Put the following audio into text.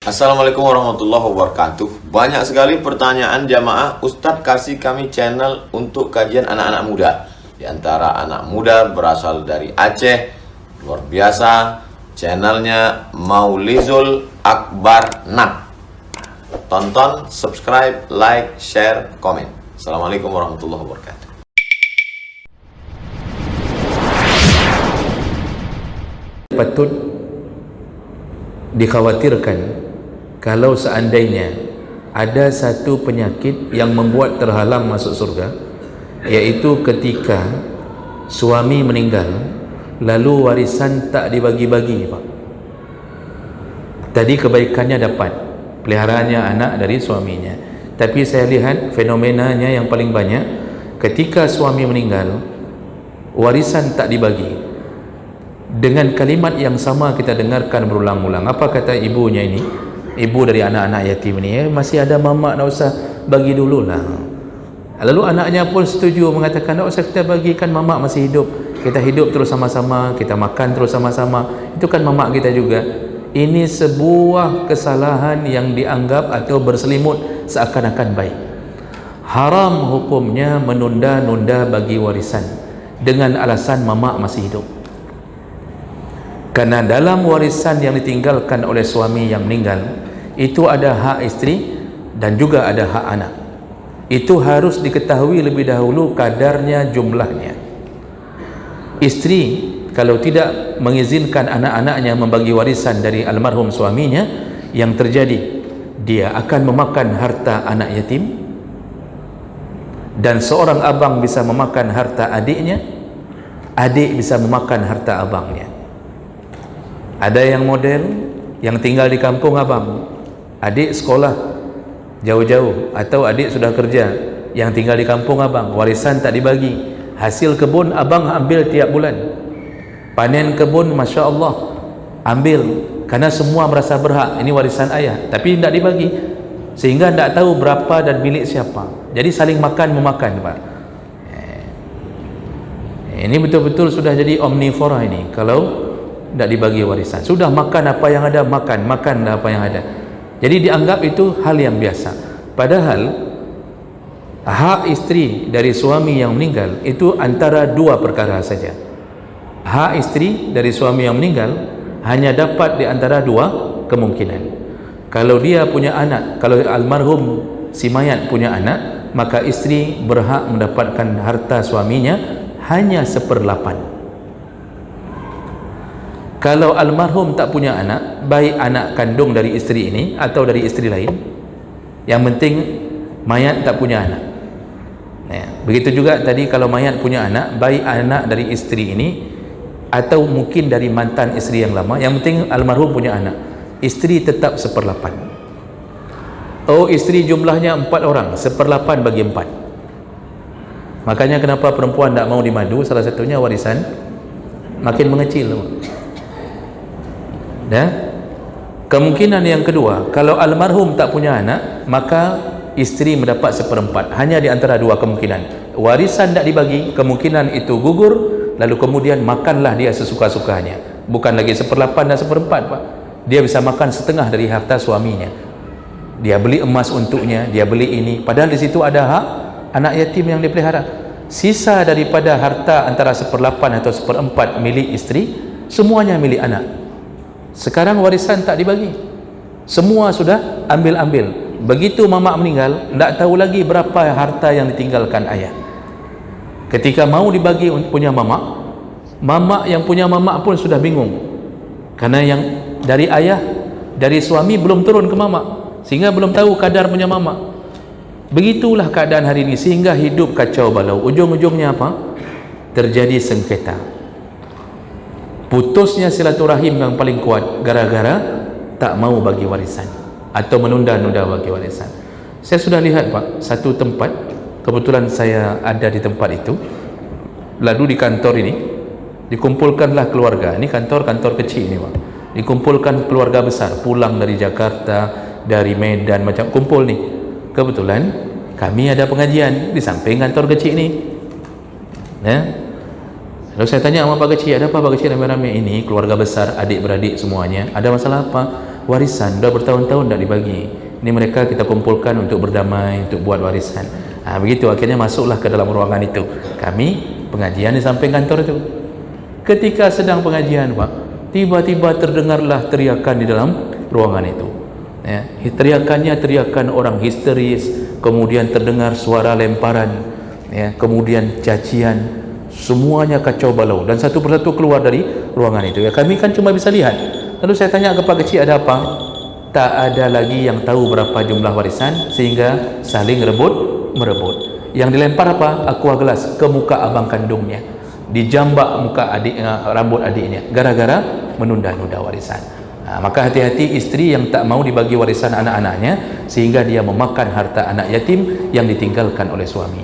Assalamualaikum warahmatullahi wabarakatuh. Banyak sekali pertanyaan jamaah, Ustadz kasih kami channel untuk kajian anak-anak muda. Di antara anak muda berasal dari Aceh, luar biasa, channelnya Maulizul Akbar Nak. Tonton, subscribe, like, share, komen. Assalamualaikum warahmatullahi wabarakatuh. Patut dikhawatirkan kalau seandainya ada satu penyakit yang membuat terhalang masuk surga, yaitu ketika suami meninggal lalu warisan tak dibagi-bagi, Pak. Tadi kebaikannya dapat, peliharaannya anak dari suaminya, tapi saya lihat fenomenanya yang paling banyak ketika suami meninggal warisan tak dibagi. Dengan kalimat yang sama kita dengarkan berulang-ulang. Apa kata ibunya ini, ibu dari anak-anak yatim ini? Masih ada mamak, tak usah bagi dululah. Lalu anaknya pun setuju, mengatakan tak usah kita bagikan, mamak masih hidup, kita hidup terus sama-sama, kita makan terus sama-sama, itu kan mamak kita juga. Ini sebuah kesalahan yang dianggap atau berselimut seakan-akan baik. Haram hukumnya menunda-nunda bagi warisan dengan alasan mamak masih hidup. Karena dalam warisan yang ditinggalkan oleh suami yang meninggal itu ada hak isteri dan juga ada hak anak. Itu harus diketahui lebih dahulu kadarnya, jumlahnya. Isteri kalau tidak mengizinkan anak-anaknya membagi warisan dari almarhum suaminya, yang terjadi dia akan memakan harta anak yatim, dan seorang abang bisa memakan harta adiknya, adik bisa memakan harta abangnya. Ada yang model yang tinggal di kampung abang, adik sekolah jauh-jauh atau adik sudah kerja, yang tinggal di kampung abang, warisan tak dibagi. Hasil kebun abang ambil tiap bulan, panen kebun Masya Allah ambil, karena semua merasa berhak, ini warisan ayah, tapi tidak dibagi, sehingga tidak tahu berapa dan milik siapa. Jadi saling makan memakan, Pak. Ini betul-betul sudah jadi omnivora ini. Kalau tidak dibagi warisan, sudah makan apa yang ada, makan apa yang ada. Jadi dianggap itu hal yang biasa. Padahal hak isteri dari suami yang meninggal itu antara dua perkara saja. Hak isteri dari suami yang meninggal hanya dapat di antara dua kemungkinan. Kalau dia punya anak, kalau almarhum si mayat punya anak, maka isteri berhak mendapatkan harta suaminya hanya 1/8. Kalau almarhum tak punya anak, baik anak kandung dari isteri ini atau dari isteri lain, yang penting mayat tak punya anak. Begitu juga tadi, kalau mayat punya anak, baik anak dari isteri ini atau mungkin dari mantan isteri yang lama, yang penting almarhum punya anak, isteri tetap 1/8. Oh, isteri jumlahnya 4 orang, 1/8 bagi 4. Makanya kenapa perempuan tak mau dimadu, salah satunya warisan makin mengecil. Kemungkinan yang kedua, kalau almarhum tak punya anak, maka isteri mendapat 1/4. Hanya di antara dua kemungkinan. Warisan tak dibagi, kemungkinan itu gugur, lalu kemudian makanlah dia sesuka-sukanya. Bukan lagi 1/8 dan 1/4, Pak. Dia bisa makan setengah dari harta suaminya. Dia beli emas untuknya, dia beli ini, padahal di situ ada hak anak yatim yang dipelihara. Sisa daripada harta antara 1/8 atau 1/4 milik isteri, semuanya milik anak. Sekarang warisan tak dibagi, semua sudah ambil-ambil. Begitu mamak meninggal, tak tahu lagi berapa harta yang ditinggalkan ayah. Ketika mau dibagi punya mamak yang punya mamak pun sudah bingung, karena yang dari ayah, dari suami belum turun ke mamak, sehingga belum tahu kadar punya mamak. Begitulah keadaan hari ini, sehingga hidup kacau balau. Ujung-ujungnya apa? Terjadi sengketa, putusnya silaturahim yang paling kuat gara-gara tak mau bagi warisan atau menunda-nunda bagi warisan. Saya sudah lihat, Pak, satu tempat, kebetulan saya ada di tempat itu, lalu di kantor ini dikumpulkanlah keluarga. Ini kantor kecil ini, Pak. Dikumpulkan keluarga besar, pulang dari Jakarta, dari Medan, macam kumpul nih. Kebetulan kami ada pengajian di samping kantor kecil ini. Lalu saya tanya sama Pak Kecil, ada apa Pak Kecil rame-rame ini, keluarga besar, adik-beradik semuanya, ada masalah apa? warisan dah bertahun-tahun tak dibagi. Ini mereka kita kumpulkan untuk berdamai, untuk buat warisan. Begitu akhirnya masuklah ke dalam ruangan itu. Kami pengajian di samping kantor itu. Ketika sedang pengajian, Pak, tiba-tiba terdengarlah teriakan di dalam ruangan itu. Ya, teriakannya teriakan orang histeris, kemudian terdengar suara lemparan, ya, kemudian cacian, semuanya kacau balau dan satu persatu keluar dari ruangan itu. Ya, kami kan cuma bisa lihat. Lalu saya tanya ke Pak Kecil, ada apa? Tak ada lagi yang tahu berapa jumlah warisan sehingga saling merebut. Yang dilempar apa? Aqua gelas ke muka abang kandungnya, dijambak muka rambut adiknya gara-gara menunda-nunda warisan. Maka hati-hati istri yang tak mau dibagi warisan anak-anaknya sehingga dia memakan harta anak yatim yang ditinggalkan oleh suami.